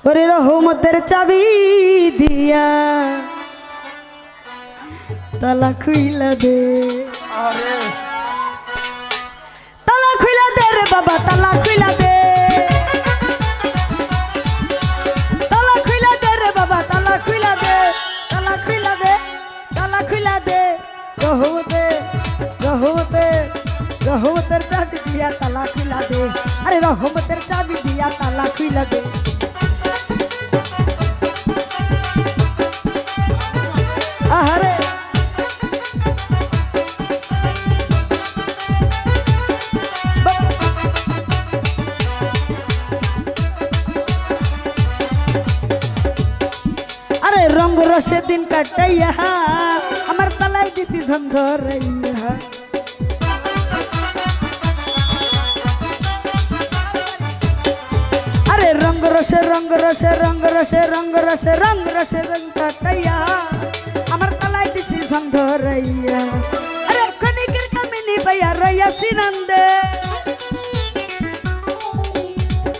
ওরে রহমতের চাবি দিয়া তালা খুইলা দে, তালা খুইলা দে রে বাবা, তালা খুইলা দে, তালা খুইলা দে রে বাবা, তালা খুইলা দে, তালা খুইলা দে, তালা খুইলা দে। রহমতে রহমতে রহমতের চাবি দিয়া তালা খুইলা দে, আরে রহমতের চাবি দিয়া তালা খুইলা দে। আহারে আরে রঙ রসে দিন কাটাইয়া আমার তালাই দিছি ধন ধরাইয়া, আরে রঙ রসে রঙ রসে রঙ রসে রঙ রসে রঙ রসে দিন কাটাইয়া আমার তালাই দিছি ধন ধরাইয়া। আরে কনিকের কামিনী পাইয়া রইয়া সিনন্দে,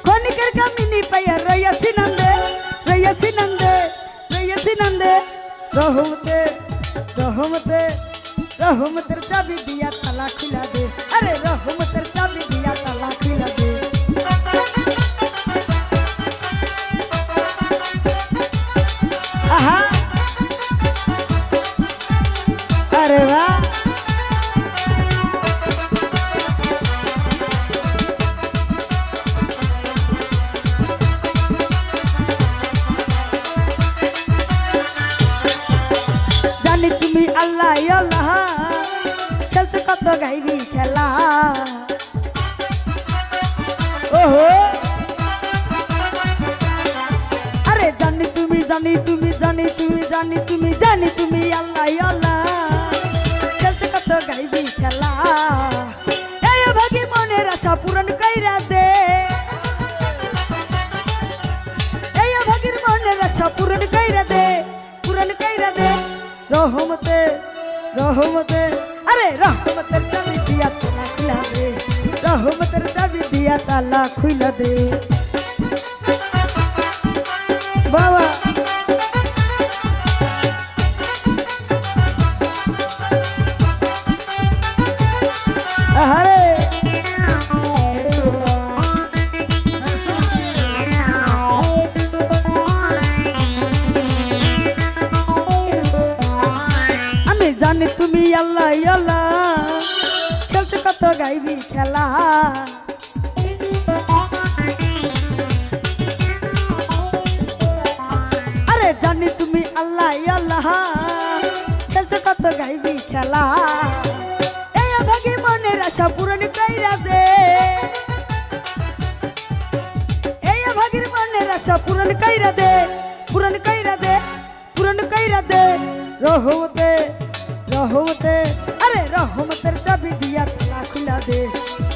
কনিকের কামিনী পাইয়া রইয়া সিনন্দে, রইয়া সিনন্দে, রইয়া সিনন্দে। রহমতে রহমতে রহমতের চাবি দিয়া তালা খুলা দে, আরে রহমতের চাবি দিয়া তালা খুলা দে। আহা আরে বাহ জানি তুমি আল্লাহ আল্লাহ খেলছো কত গাইবি খেলা, ওহো আরে জানি তুমি জানি তুমি জানি তুমি জানি তুমি জানি তুমি আল্লাহ আল্লাহ খেলছো কত গাইবি খেলা। এই ভাগি মনের আশা পূরণ কইরা দে, এই ভাগির মনের আশা পূরণ কইরা দে, পূরণ কইরা দে। রহমতে রহমতে আরে রহমতের চাবি দিয়া তালা খুলা দে, রহমতের চাবি দিয়া তালা খুলা দে। বাবা আরে আমি জানি তুমি আল্লাহ আল্লাহ খেলছো কত গাইবি খেলা, আরে জানি তুমি আল্লাহ আল্লাহ খেলছো কত গাইবি খেলা। এই ভাগি মনের আশা পূরণ কইরা দে, এই ভাগির মনের আশা পূরণ কইরা দে, পূরণ কইরা দে, পূরণ কইরা দে। রহমতে রহমতে আরে রহমতের চাবি দিয়া তালা খুলা দে,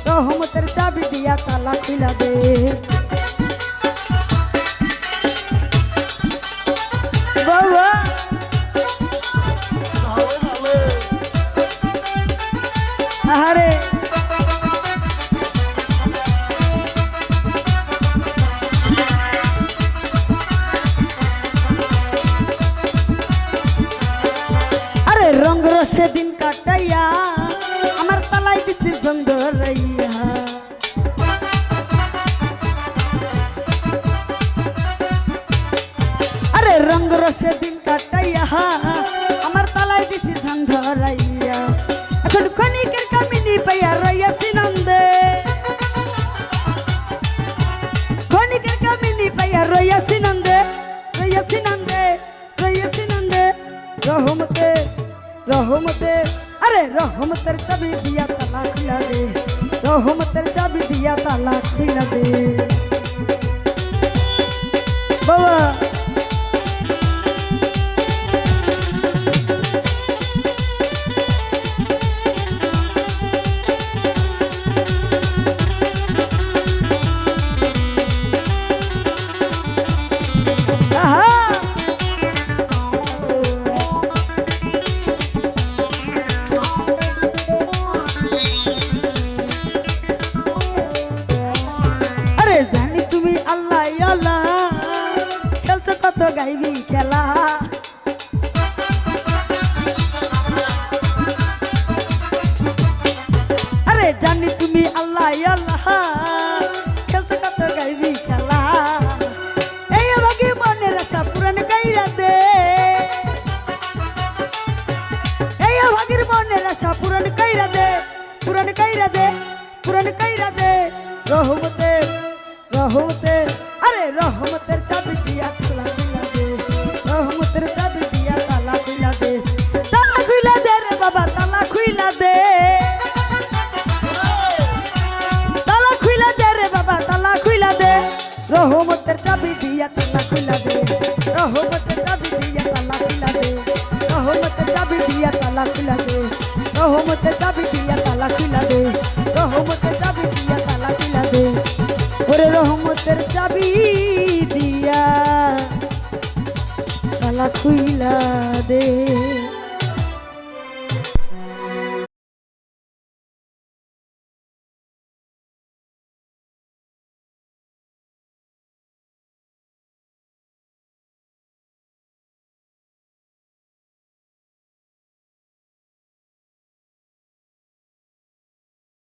রহমতের চাবি দিয়া তালা খুলা দে। বাবা আরে আরে রঙ রসে দিন কাটাইয়া আমার তালাই দিছি ধন ধরাইয়া, আরে রঙ রসে দিন কাটাইয়া আমার তালাই দিছি ধন ধরাইয়া। এখন কনিকের কামিনী পাইয়া রইয়া সিনন্দে, কনিকের কামিনী পাইয়া রইয়া সিনন্দে, রইয়া সিনন্দে, রইয়া সিনন্দে। রহমতে রহমতে আরে রহমতের চাবি দিয়া তালা খুলা দে, রহমতের চাবি দিয়া তালা খুলা দে। বাবা গাইবি খেলা। আরে জানি তুমি আল্লাহ আল্লাহ খেলতে কত গাইবি খেলা। এই আমাকে মনের আশা পুরান গাইরা দে, এই আমাদের মনের আশা পুরান গাইরা দে, পুরান গাইরা দে, পুরান গাইরা দে। রহমতের রহমতের আরে রহমতের চাবি দিয়া তালা খুইলা দে, রহমতের চাবি দিয়া তালা খুইলা দে, তালা খুইলা দে রে বাবা তালা খুইলা দে, তালা খুইলা দে রে বাবা তালা খুইলা দে। রহমতের চাবি দিয়া তালা খুইলা দে, রহমতের চাবি দিয়া তালা খুইলা দে, রহমতের চাবি দিয়া তালা খুইলা দে, রহমতের চাবি দিয়া তালা খুইলা দে, রহমতের চাবি দিয়া তালা খুইলা দে। ওরে রহমতের চাবি দিয়া তালা খুইলা দে।